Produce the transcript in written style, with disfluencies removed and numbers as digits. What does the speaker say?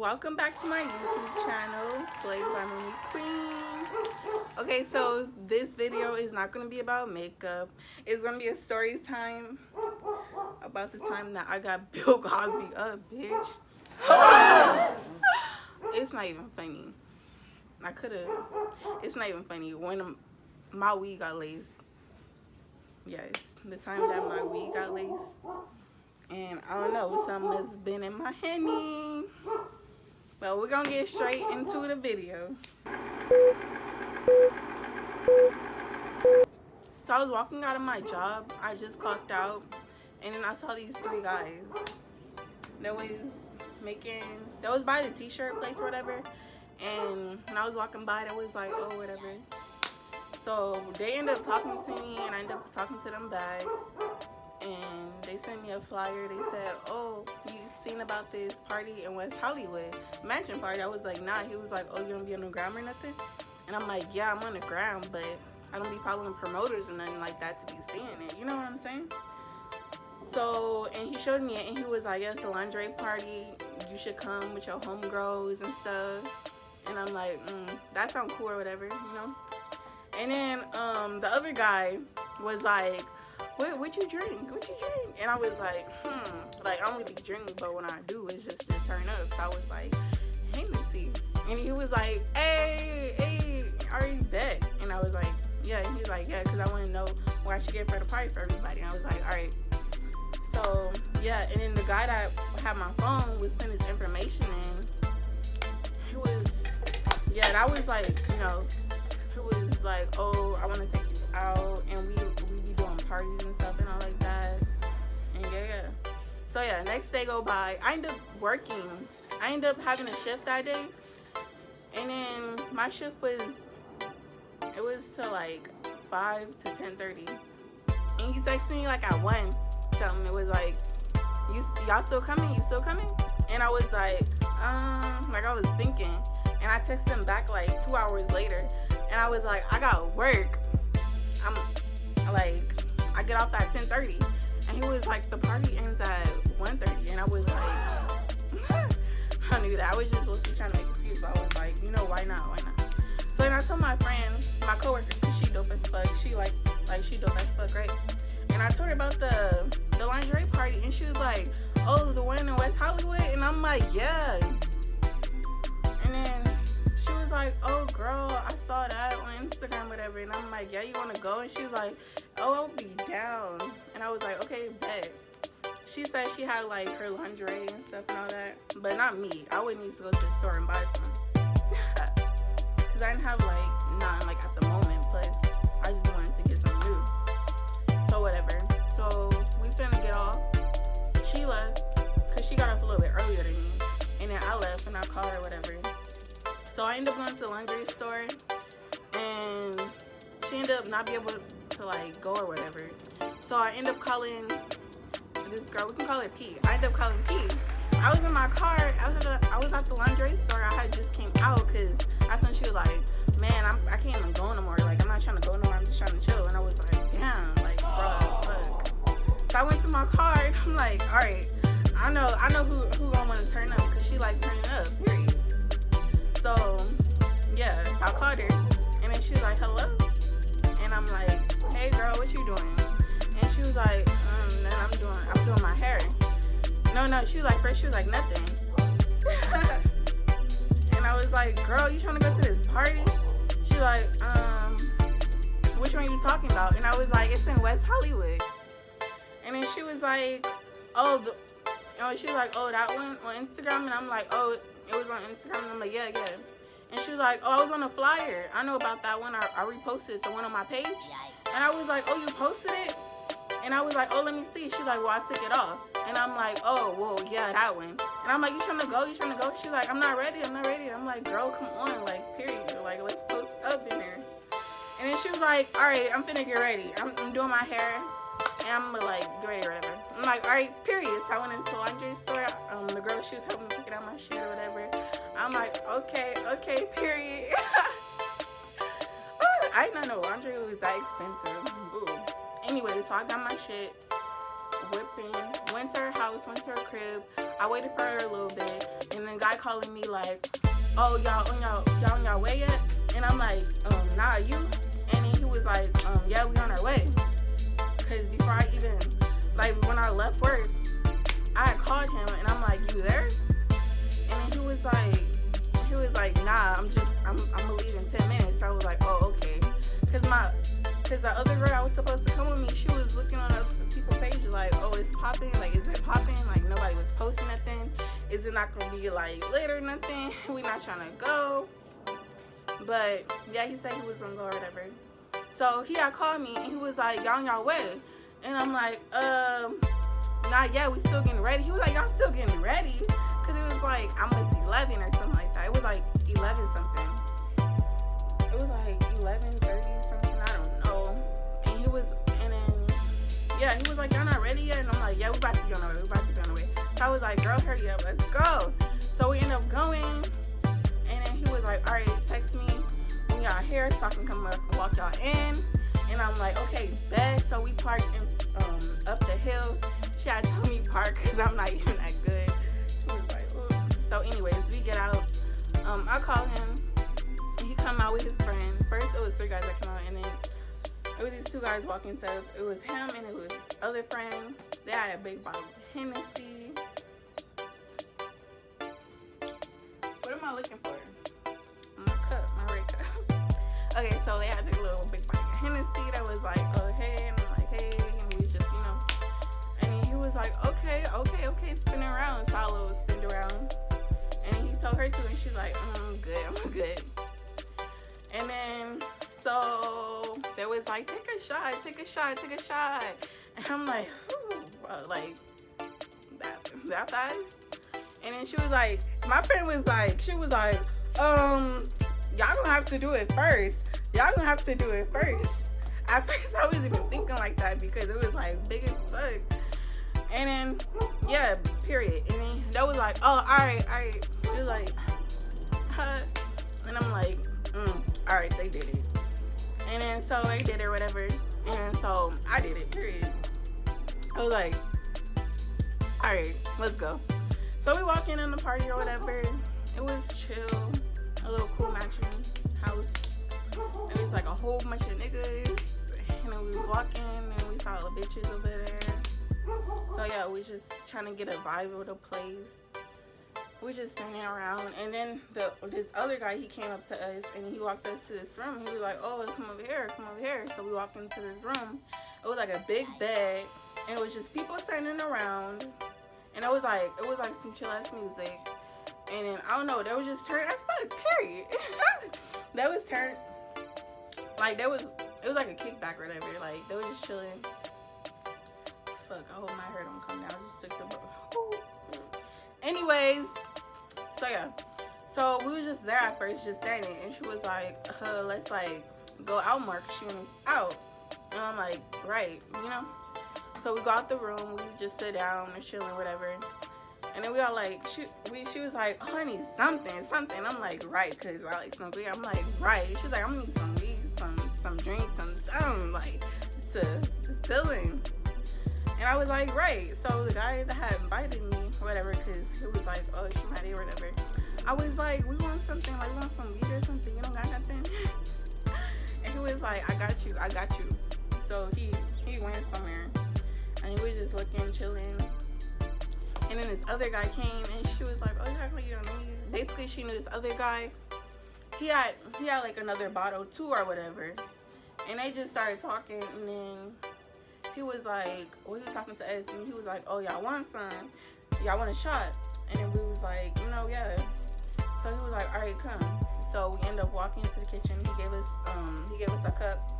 Welcome back to my YouTube channel, StoryTimeP1. Okay, so this video is not going to be about makeup. It's going to be a story time about the time that I got Bill Cosby up, bitch. It's not even funny. I could have. It's not even funny. When my weed got laced. Yes, the time that my weed got laced. And I don't know, something has been in my henny. But we're gonna get straight into the video. So I was walking out of my job. I just clocked out. And then I saw these three guys. That was by the t-shirt place or whatever. And when I was walking by, they was like, oh, whatever. So they ended up talking to me, and I ended up talking to them back. And they sent me a flyer. They said, oh, you seen about this party in West Hollywood, mansion party? I was like, nah. He was like, oh, you don't be on the gram or nothing? And I'm like, yeah, I'm on the gram, but I don't be following promoters or nothing like that to be seeing it. You know what I'm saying? So, and he showed me it, and he was like, yeah, it's a lingerie party. You should come with your homegirls and stuff. And I'm like, that sounds cool or whatever, you know? And then the other guy was like, what you drink? What you drink? And I was like, like, I don't really drink, but when I do, it's just to turn up. So I was like, Hennessy. And he was like, hey, are you bet? And I was like, yeah. And he was like, yeah, because I want to know what I should get for the party for everybody. And I was like, all right. So, yeah. And then the guy that had my phone was putting his information in. It was, yeah, that was like, you know, it was like, oh, I want to take you out, and we be doing parties and stuff and all like that. And yeah. So yeah, next day go by. I ended up working. I ended up having a shift that day. And then my shift was till like 5 to 10:30. And he texted me like at 1. Something. It was like, y'all still coming? You still coming? And I was like I was thinking. And I texted him back like 2 hours later. And I was like, I got work. I'm like, I get off at 10:30. And he was like, the party ends at 1:30. And I was like, I knew that. I was just mostly trying to make excuses. I was like, you know, why not? So then I told my friend, my coworker, she dope as fuck. She she dope as fuck, right? And I told her about the lingerie party. And she was like, oh, the one in West Hollywood? And I'm like, yeah. And then she was like, oh, girl, I saw that on Instagram, whatever. And I'm like, yeah, you want to go? And she was like, oh, I'll be down. And I was like, okay, bet. She said she had like her lingerie and stuff and all that, but not me. I would need to go to the store and buy some. Because I didn't have like none like at the moment. Plus, I just wanted to get some new. So whatever. So we finna get off. She left because she got off a little bit earlier than me. And then I left and I called her, whatever. So I ended up going to the lingerie store, and she ended up not be able to like go or whatever. So I ended up calling this girl. We can call her P. I ended up calling P. I was in my car. I was at the lingerie store. I had just came out because that's when she was like, man, I can't even go no more. Like, I'm not trying to go no more. I'm just trying to chill. And I was like, damn, like, bro, fuck. So I went to my car and I'm like, all right, I know who gonna want to turn up because she like turning up, period. So, yeah, I called her, and then she was like, hello? And I'm like, hey, girl, what you doing? And she was like, I'm doing my hair. No, she was like, first she was like, nothing. And I was like, girl, you trying to go to this party? She was like, which one are you talking about? And I was like, it's in West Hollywood. And then she was like, she was like, oh, that one on Instagram? And I'm like, oh, it was on Instagram. And I'm like, yeah. And she was like, oh, I was on a flyer. I know about that one. I reposted the one on my page. And I was like, oh, you posted it? And I was like, oh, let me see. She's like, well, I took it off. And I'm like, oh, well, yeah, that one. And I'm like, you trying to go? She's like, I'm not ready. I'm like, girl, come on, like, period. Like, let's post up in here. And then she was like, all right, I'm finna get ready. I'm doing my hair. And I'm like, get ready or whatever. I'm like, all right, period. So I went into the lingerie store. The girl, she was helping me pick out my shit or whatever. I'm like, okay, period. I did not know lingerie was that expensive. Ooh. Anyway, so I got my shit, whipping, went to her house, went to her crib. I waited for her a little bit, and then guy calling me like, oh, y'all on your way yet? And I'm like, nah, you? And then he was like, yeah, we on our way. Because before I even, like, when I left work, I had called him, and I'm like, you there? And then he was like, nah, I'm gonna leave in 10 minutes. I was like, oh, okay. Cause the other girl that was supposed to come with me, she was looking on the people page like, oh, it's popping. Like, is it popping? Like, nobody was posting nothing. Is it not gonna be like lit or nothing? We not trying to go. But yeah, he said he was gonna go or whatever. So he had called me, and he was like, y'all on y'all way? And I'm like, not yet. We still getting ready. He was like, y'all still getting ready? Cause it was like almost 11 or something like that. It was like 11 something. It was like 11:30 something. I don't know. And he was like, y'all not ready yet? And I'm like, yeah, we about to be on the way. We about to be on the way. So I was like, girl, hurry up, let's go. So we end up going, and then he was like, all right, text me when y'all here so I can come up and walk y'all in. And I'm like, okay, bet. So we parked up the hill. She had to tell me park because I'm not even that good. She was like, ooh. So anyways, we get out. I call him. He come out with his friend. First, it was 3 guys that come out, and then it was these 2 guys walking. So it was him and it was his other friend. They had a big bottle of Hennessy. What am I looking for? My cup, my red cup. Okay, so they had this little big bottle of Hennessy that was like, oh, hey, and I'm like, hey, and we just, and then he was like, okay, spin around. Salo was spinned around. And then he told her to, and she's like, I'm good. And then, so they was like, take a shot. And I'm like, bro, like, that fast? And then she was like, my friend was like, y'all gonna have to do it first. At first, I wasn't even thinking like that because it was like big as fuck. And then, yeah, period. And then that was like, oh, all right. It was like, huh? And I'm like, all right, they did it. And then so they did it or whatever. And so I did it, period. I was like, all right, let's go. So we walk in the party or whatever. It was chill, a little cool matching house. And it was like a whole bunch of niggas. And then we was walking and we saw the bitches over there. So yeah, we just trying to get a vibe of the place. We just standing around, and then this other guy, he came up to us and he walked us to this room. He was like, oh, come over here. So we walked into this room. It was like a big bed, and it was just people standing around, and it was like some chill ass music. And then I don't know, they was just turned as fuck, period. They was turned like it was like a kickback or whatever. Like they was just chilling. Fuck, I hope my hair don't come down. I just took the book. Anyways, so yeah. So we was just there at first, just standing, and she was like, let's like go out more, cause she went out. And I'm like, right, So we go out the room, we just sit down and chilling, whatever. And then we all like, she was like, oh, I need something. I'm like, right, cause I like some weed. I'm like, right. She's like, I'm gonna need some weed, some drink, something like to chilling. And I was like, right. So the guy that had invited me, or whatever, because he was like, oh, she might be or whatever. I was like, we want something, like, we want some weed or something. You don't got nothing? And he was like, I got you. So he went somewhere. And we was just looking, chilling. And then this other guy came, and she was like, oh, you act like you don't know me. Basically, she knew this other guy. He had like another bottle too or whatever. And they just started talking, and then he was like, well, he was talking to us, and he was like, oh, y'all want some? Y'all want a shot? And then we was like, yeah. So he was like, all right, come. So we ended up walking into the kitchen. He gave us a cup.